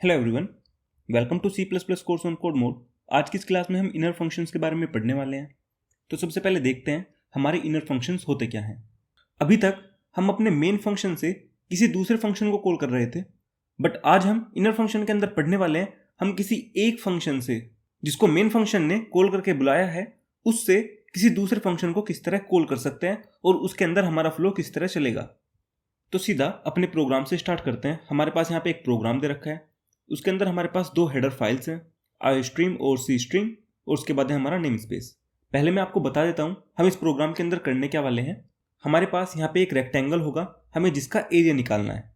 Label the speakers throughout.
Speaker 1: Hello everyone, welcome to C++ course on code mode. आज की इस क्लास में हम इनर फंक्शंस के बारे में पढ़ने वाले हैं। तो सबसे पहले देखते हैं हमारे इनर फंक्शंस होते क्या हैं। अभी तक हम अपने मेन फंक्शन से किसी दूसरे फंक्शन को कॉल कर रहे थे, बट आज हम इनर फंक्शन के अंदर पढ़ने वाले हैं हम किसी एक फंक्शन से जिसको मेन फंक्शन ने कॉल करके बुलाया है, उससे किसी दूसरे फंक्शन को किस तरह कॉल कर सकते हैं और उसके अंदर हमारा फ्लो किस तरह चलेगा। तो सीधा अपने प्रोग्राम से स्टार्ट करते हैं। हमारे पास यहाँ पे एक प्रोग्राम दे रखा है, उसके अंदर हमारे पास दो हेडर फाइल्स हैं, आई स्ट्रीम और सी स्ट्रीम, और उसके बाद है हमारा नेम स्पेस। पहले मैं आपको बता देता हूँ हम इस प्रोग्राम के अंदर करने क्या वाले हैं। हमारे पास यहाँ पे एक रेक्टेंगल होगा, हमें जिसका एरिया निकालना है।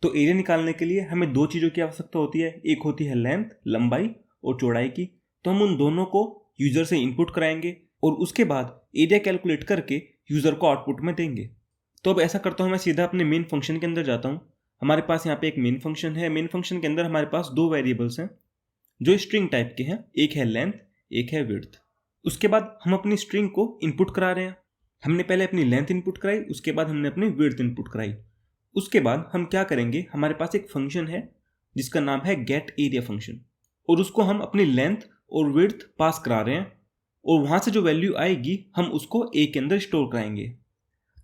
Speaker 1: तो एरिया निकालने के लिए हमें दो चीज़ों की आवश्यकता होती है, एक होती है लेंथ, लंबाई, और चौड़ाई की। तो हम उन दोनों को यूज़र से इनपुट कराएंगे और उसके बाद एरिया कैलकुलेट करके यूज़र को आउटपुट में देंगे। तो अब ऐसा करता हूँ, मैं सीधा अपने मेन फंक्शन के अंदर जाता हूँ। हमारे पास यहाँ पे एक मेन फंक्शन है। मेन फंक्शन के अंदर हमारे पास दो वेरिएबल्स हैं जो स्ट्रिंग टाइप के हैं, एक है लेंथ, एक है विड्थ। उसके बाद हम अपनी स्ट्रिंग को इनपुट करा रहे हैं। हमने पहले अपनी लेंथ इनपुट कराई, उसके बाद हमने अपनी विड्थ इनपुट कराई। उसके बाद हम क्या करेंगे, हमारे पास एक फंक्शन है जिसका नाम है गेट एरिया फंक्शन, और उसको हम अपनी लेंथ और विड्थ पास करा रहे हैं, और वहाँ से जो वैल्यू आएगी हम उसको ए के अंदर स्टोर कराएंगे।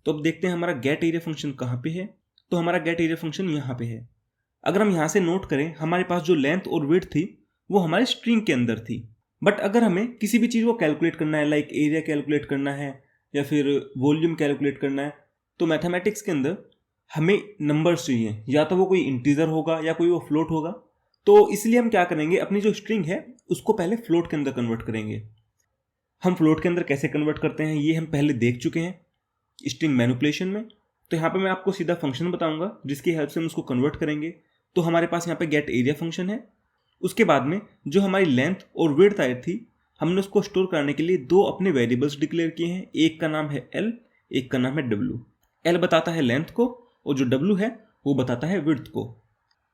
Speaker 1: तो अब देखते हैं हमारा गेट एरिया फंक्शन कहाँ पे है। तो हमारा गेट एरिया फंक्शन यहाँ पे है। अगर हम यहाँ से नोट करें, हमारे पास जो लेंथ और विड्थ थी वो हमारे स्ट्रिंग के अंदर थी। बट अगर हमें किसी भी चीज़ को कैलकुलेट करना है, लाइक एरिया कैलकुलेट करना है या फिर वॉल्यूम कैलकुलेट करना है, तो मैथमेटिक्स के अंदर हमें नंबर्स चाहिए, या तो वो कोई इंटीजर होगा या कोई वो फ्लोट होगा। तो इसलिए हम क्या करेंगे, अपनी जो स्ट्रिंग है उसको पहले फ्लोट के अंदर कन्वर्ट करेंगे। हम फ्लोट के अंदर कैसे कन्वर्ट करते हैं ये हम पहले देख चुके हैं स्ट्रिंग मैनिपुलेशन में। तो यहाँ पे मैं आपको सीधा फंक्शन बताऊंगा जिसकी हेल्प से हम उसको कन्वर्ट करेंगे। तो हमारे पास यहाँ पे गेट एरिया फंक्शन है। उसके बाद में जो हमारी लेंथ और विड्थ आई थी, हमने उसको स्टोर करने के लिए दो अपने वेरिएबल्स डिक्लेयर किए हैं। एक का नाम है एल, एक का नाम है डब्ल्यू। एल बताता है लेंथ को और जो डब्ल्यू है वो बताता है विड्थ को।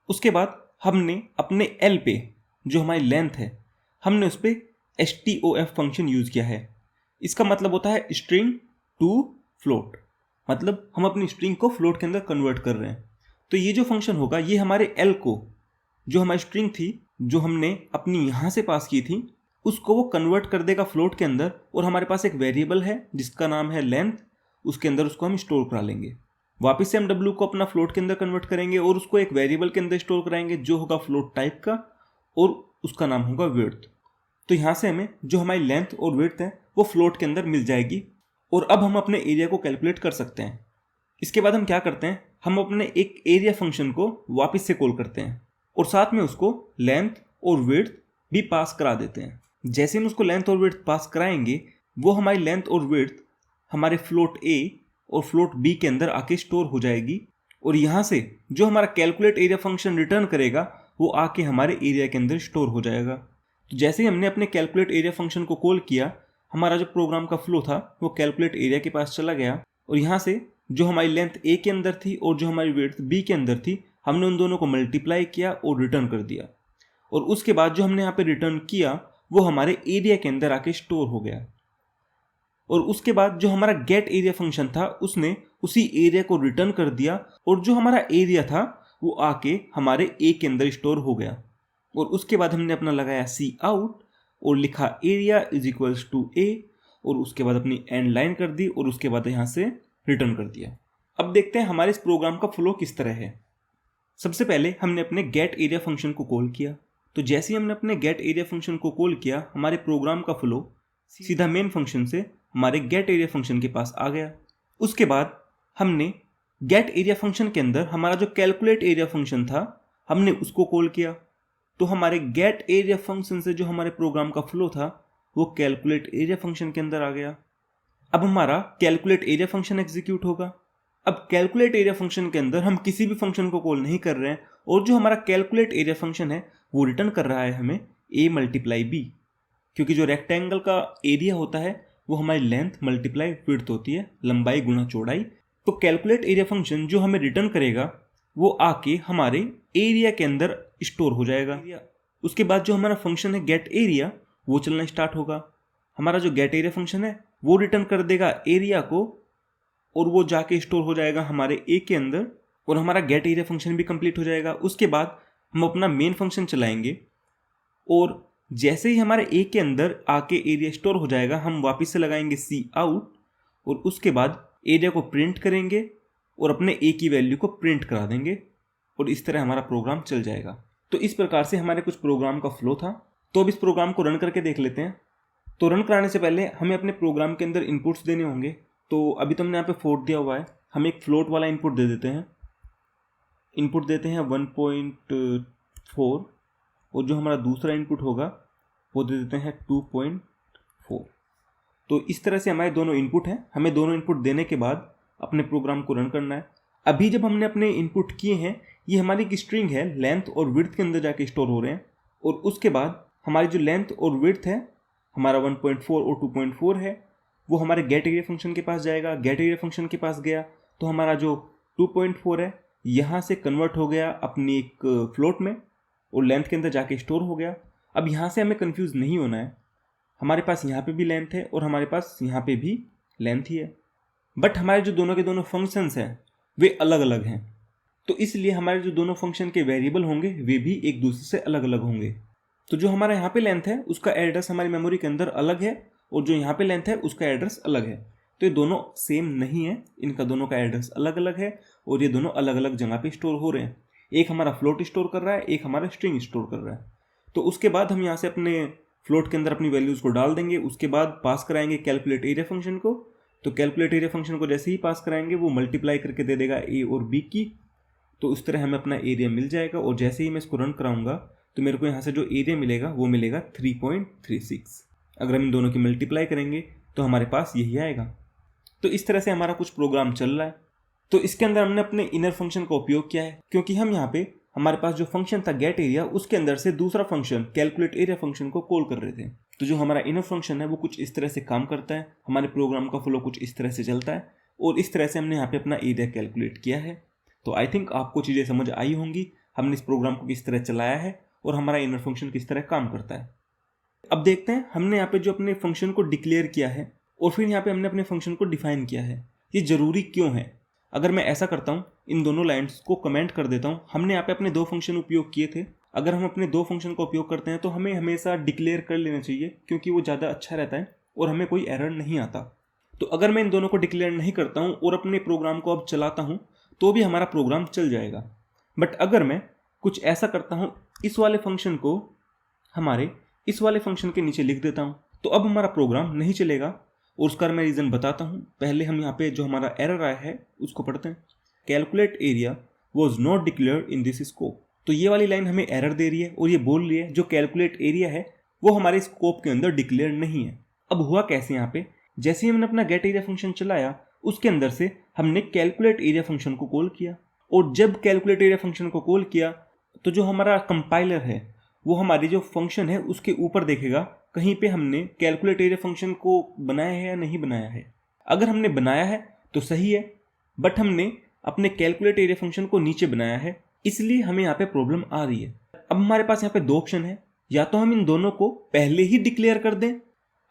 Speaker 1: उसके बाद हमने अपने एल पे जो हमारी लेंथ है, हमने उस पर STOF फंक्शन यूज़ किया है। इसका मतलब होता है स्ट्रिंग टू फ्लोट, मतलब हम अपनी स्ट्रिंग को फ्लोट के अंदर कन्वर्ट कर रहे हैं। तो ये जो फंक्शन होगा ये हमारे एल को, जो हमारी स्ट्रिंग थी जो हमने अपनी यहाँ से पास की थी, उसको वो कन्वर्ट कर देगा फ्लोट के अंदर। और हमारे पास एक वेरिएबल है जिसका नाम है लेंथ, उसके अंदर उसको हम स्टोर करा लेंगे। वापस से हम डब्ल्यू को अपना फ्लोट के अंदर कन्वर्ट करेंगे और उसको एक वेरिएबल के अंदर स्टोर कराएंगे जो होगा फ्लोट टाइप का, और उसका नाम होगा विड्थ। तो यहाँ से हमें जो हमारी लेंथ और विड्थ है वो फ्लोट के अंदर मिल जाएगी, और अब हम अपने एरिया को कैलकुलेट कर सकते हैं। इसके बाद हम क्या करते हैं, हम अपने एक एरिया फंक्शन को वापस से कॉल करते हैं और साथ में उसको लेंथ और विड्थ भी पास करा देते हैं। जैसे हम उसको लेंथ और विड्थ पास कराएंगे, वो हमारी लेंथ और विड्थ हमारे फ्लोट ए और फ्लोट बी के अंदर आके स्टोर हो जाएगी, और यहाँ से जो हमारा कैलकुलेट एरिया फंक्शन रिटर्न करेगा वो आके हमारे एरिया के अंदर स्टोर हो जाएगा। तो जैसे ही हमने अपने कैलकुलेट एरिया फंक्शन को कॉल किया, हमारा जो प्रोग्राम का फ्लो था वो कैलकुलेट एरिया के पास चला गया, और यहाँ से जो हमारी लेंथ ए के अंदर थी और जो हमारी विड्थ बी के अंदर थी, हमने उन दोनों को मल्टीप्लाई किया और रिटर्न कर दिया। और उसके बाद जो हमने यहाँ पे रिटर्न किया वो हमारे एरिया के अंदर आके स्टोर हो गया। और उसके बाद जो हमारा गेट एरिया फंक्शन था उसने उसी एरिया को रिटर्न कर दिया, और जो हमारा एरिया था वो आके हमारे ए के अंदर स्टोर हो गया। और उसके बाद हमने अपना लगाया सी आउट और लिखा एरिया इज इक्वल्स टू ए, और उसके बाद अपनी एंड लाइन कर दी और उसके बाद यहाँ से रिटर्न कर दिया। अब देखते हैं हमारे इस प्रोग्राम का फ्लो किस तरह है। सबसे पहले हमने अपने गेट एरिया फंक्शन को कॉल किया। तो जैसे ही हमने अपने गेट एरिया फंक्शन को कॉल किया, हमारे प्रोग्राम का फ्लो सीधा मेन फंक्शन से हमारे गेट एरिया फंक्शन के पास आ गया। उसके बाद हमने गेट एरिया फंक्शन के अंदर हमारा जो कैलकुलेट एरिया फंक्शन था हमने उसको कॉल किया। तो हमारे गेट एरिया फंक्शन से जो हमारे प्रोग्राम का फ्लो था वो कैलकुलेट एरिया फंक्शन के अंदर आ गया। अब हमारा कैलकुलेट एरिया फंक्शन एग्जीक्यूट होगा। अब कैलकुलेट एरिया फंक्शन के अंदर हम किसी भी फंक्शन को कॉल नहीं कर रहे हैं, और जो हमारा कैलकुलेट एरिया फंक्शन है वो रिटर्न कर रहा है हमें a मल्टीप्लाई b, क्योंकि जो रेक्टेंगल का एरिया होता है वो हमारी लेंथ मल्टीप्लाई विड्थ होती है, लंबाई गुणा चौड़ाई। तो कैलकुलेट एरिया फंक्शन जो हमें रिटर्न करेगा वो आके हमारे एरिया के अंदर स्टोर हो जाएगा। उसके बाद जो हमारा फंक्शन है गेट एरिया वो चलना स्टार्ट होगा। हमारा जो गेट एरिया फंक्शन है वो रिटर्न कर देगा एरिया को, और वो जाके स्टोर हो जाएगा हमारे ए के अंदर, और हमारा गेट एरिया फंक्शन भी कंप्लीट हो जाएगा। उसके बाद हम अपना मेन फंक्शन चलाएंगे और जैसे ही हमारे ए के अंदर आके एरिया स्टोर हो जाएगा हम वापस से लगाएंगे सी आउट और उसके बाद एरिया को प्रिंट करेंगे और अपने ए की वैल्यू को प्रिंट करा देंगे और इस तरह हमारा प्रोग्राम चल जाएगा। तो इस प्रकार से हमारे कुछ प्रोग्राम का फ्लो था। तो अब इस प्रोग्राम को रन करके देख लेते हैं। तो रन कराने से पहले हमें अपने प्रोग्राम के अंदर इनपुट्स देने होंगे। तो अभी तो हमने यहाँ पे फ्लोट दिया हुआ है, हम एक फ्लोट वाला इनपुट दे देते हैं। इनपुट देते हैं 1.4 और जो हमारा दूसरा इनपुट होगा वो दे देते हैं 2.4। तो इस तरह से हमारे दोनों इनपुट हैं। हमें दोनों इनपुट देने के बाद अपने प्रोग्राम को रन करना है। अभी जब हमने अपने इनपुट किए हैं ये हमारी एक स्ट्रिंग है, लेंथ और विड्थ के अंदर जाके स्टोर हो रहे हैं और उसके बाद हमारी जो लेंथ और विड्थ है हमारा 1.4 और 2.4 है वो हमारे गेट एरिया फंक्शन के पास जाएगा। गेट एरिया फंक्शन के पास गया तो हमारा जो 2.4 है यहाँ से कन्वर्ट हो गया अपनी एक फ्लोट में और लेंथ के अंदर जाके स्टोर हो गया। अब यहाँ से हमें कंफ्यूज नहीं होना है, हमारे पास यहाँ पे भी लेंथ है और हमारे पास यहाँ पे भी लेंथ ही है, बट हमारे जो दोनों के दोनों फंक्शंस हैं वे अलग अलग हैं। तो इसलिए हमारे जो दोनों फंक्शन के वेरिएबल होंगे वे भी एक दूसरे से अलग अलग होंगे। तो जो हमारा यहाँ पे लेंथ है उसका एड्रेस हमारी मेमोरी के अंदर अलग है और जो यहाँ पे लेंथ है उसका एड्रेस अलग है। तो ये दोनों सेम नहीं है, इनका दोनों का एड्रेस अलग अलग है और ये दोनों अलग अलग जगह पे स्टोर हो रहे हैं। एक हमारा फ्लोट स्टोर कर रहा है, एक हमारा स्ट्रिंग स्टोर कर रहा है। तो उसके बाद हम यहाँ से अपने फ्लोट के अंदर अपनी वैल्यूज़ को डाल देंगे। उसके बाद पास कराएंगे कैलकुलेट एरिया फंक्शन को। तो कैलकुलेट एरिया फंक्शन को जैसे ही पास कराएंगे वो मल्टीप्लाई करके दे देगा ए और बी की। तो उस तरह हमें अपना एरिया मिल जाएगा और जैसे ही मैं इसको रन कराऊंगा तो मेरे को यहाँ से जो एरिया मिलेगा वो मिलेगा 3.36। अगर हम इन दोनों की मल्टीप्लाई करेंगे तो हमारे पास यही आएगा। तो इस तरह से हमारा कुछ प्रोग्राम चल रहा है। तो इसके अंदर हमने अपने इनर फंक्शन का उपयोग किया है क्योंकि हम यहाँ पे हमारे पास जो फंक्शन था गेट एरिया उसके अंदर से दूसरा फंक्शन कैलकुलेट एरिया फंक्शन को कॉल कर रहे थे। तो जो हमारा इनर फंक्शन है वो कुछ इस तरह से काम करता है, हमारे प्रोग्राम का फ्लो कुछ इस तरह से चलता है और इस तरह से हमने यहाँ पे अपना एरिया कैलकुलेट किया है। तो आई थिंक आपको चीज़ें समझ आई होंगी, हमने इस प्रोग्राम को किस तरह चलाया है और हमारा इनर फंक्शन किस तरह काम करता है। अब देखते हैं हमने यहाँ पे जो अपने फंक्शन को डिक्लेयर किया है और फिर यहाँ पे हमने अपने फंक्शन को डिफाइन किया है, ये ज़रूरी क्यों है। अगर मैं ऐसा करता हूँ, इन दोनों लाइन्स को कमेंट कर देता हूँ। हमने यहाँ पे अपने दो फंक्शन उपयोग किए थे। अगर हम अपने दो फंक्शन का उपयोग करते हैं तो हमें हमेशा डिक्लेयर कर लेना चाहिए क्योंकि वो ज़्यादा अच्छा रहता है और हमें कोई एरर नहीं आता। तो अगर मैं इन दोनों को डिक्लेयर नहीं करता हूँ और अपने प्रोग्राम को अब चलाता हूँ तो भी हमारा प्रोग्राम चल जाएगा। बट अगर मैं कुछ ऐसा करता हूँ, इस वाले फंक्शन को हमारे इस वाले फंक्शन के नीचे लिख देता हूँ तो अब हमारा प्रोग्राम नहीं चलेगा और उसका मैं रीज़न बताता हूँ। पहले हम यहाँ पे जो हमारा एरर आया है उसको पढ़ते हैं। Calculate area was not declared in this scope. तो ये वाली लाइन हमें एरर दे रही है और ये बोल रही है जो कैलकुलेट एरिया है वो हमारे स्कोप के अंदर डिक्लेयर नहीं है। अब हुआ कैसे यहाँ पे, जैसे ही हमने अपना गेट एरिया फंक्शन चलाया उसके अंदर से हमने कैलकुलेट एरिया फंक्शन को कॉल किया और जब कैलकुलेट एरिया फंक्शन को कॉल किया तो जो हमारा कंपाइलर है वो हमारी जो फंक्शन है उसके ऊपर देखेगा कहीं पे हमने कैलकुलेट एरिया फंक्शन को बनाया है या नहीं बनाया है। अगर हमने बनाया है तो सही है, बट हमने अपने कैलकुलेट एरिया फंक्शन को नीचे बनाया है, इसलिए हमें यहाँ पे प्रॉब्लम आ रही है। अब हमारे पास यहाँ पे दो ऑप्शन है, या तो हम इन दोनों को पहले ही डिक्लेयर कर दें।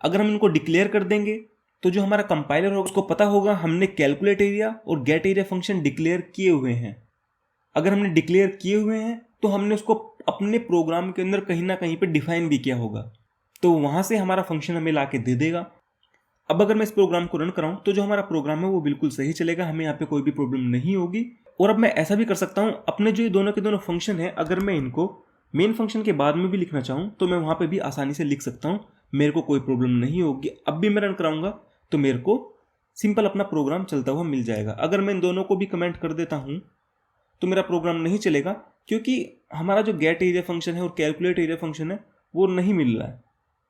Speaker 1: अगर हम इनको डिक्लेयर कर देंगे तो जो हमारा कंपाइलर होगा उसको पता होगा हमने कैलकुलेट एरिया और गेट एरिया फंक्शन डिक्लेयर किए हुए हैं। अगर हमने डिक्लेयर किए हुए हैं तो हमने उसको अपने प्रोग्राम के अंदर कहीं ना कहीं पे डिफाइन भी किया होगा, तो वहाँ से हमारा फंक्शन हमें ला के दे देगा। अब अगर मैं इस प्रोग्राम को रन कराऊँ तो जो हमारा प्रोग्राम है वो बिल्कुल सही चलेगा, हमें यहाँ पे कोई भी प्रॉब्लम नहीं होगी। और अब मैं ऐसा भी कर सकता हूँ, अपने जो ये दोनों के दोनों फंक्शन है अगर मैं इनको मेन फंक्शन के बाद में भी लिखना चाहूँ तो मैं वहाँ पे भी आसानी से लिख सकता हूँ, मेरे को कोई प्रॉब्लम नहीं होगी। अब भी मैं रन कराऊंगा तो मेरे को सिंपल अपना प्रोग्राम चलता हुआ मिल जाएगा। अगर मैं इन दोनों को भी कमेंट कर देता हूँ तो मेरा प्रोग्राम नहीं चलेगा क्योंकि हमारा जो गेट एरिया फंक्शन है और कैलकुलेट एरिया फंक्शन है वो नहीं मिल रहा है।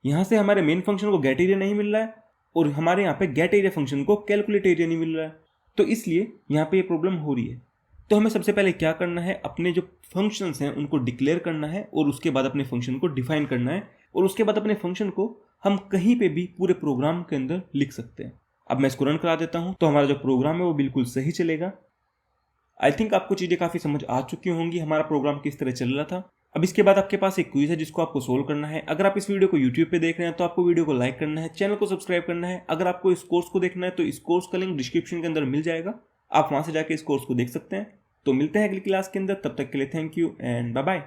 Speaker 1: यहाँ से हमारे मेन फंक्शन को गेट एरिया नहीं मिल रहा है और हमारे यहाँ पे गेट एरिया फंक्शन को कैलकुलेट एरिया नहीं मिल रहा है, तो इसलिए यहाँ पे ये प्रॉब्लम हो रही है। तो हमें सबसे पहले क्या करना है, अपने जो फंक्शंस हैं उनको डिक्लेयर करना है और उसके बाद अपने फंक्शन को डिफाइन करना है और उसके बाद अपने फंक्शन को हम कहीं पे भी पूरे प्रोग्राम के अंदर लिख सकते हैं। अब मैं इसको रन करा देता हूँ तो हमारा जो प्रोग्राम है वो बिल्कुल सही चलेगा। आई थिंक आपको चीज़ें काफ़ी समझ आ चुकी होंगी हमारा प्रोग्राम किस तरह चल रहा था। अब इसके बाद आपके पास एक क्विज है जिसको आपको सोल्व करना है। अगर आप इस वीडियो को YouTube पे देख रहे हैं तो आपको वीडियो को लाइक करना है, चैनल को सब्सक्राइब करना है। अगर आपको इस कोर्स को देखना है तो इस कोर्स का लिंक डिस्क्रिप्शन के अंदर मिल जाएगा, आप वहाँ से जाके इस कोर्स को देख सकते हैं। तो मिलते हैं अगली क्लास के अंदर, तब तक के लिए thank you and bye bye.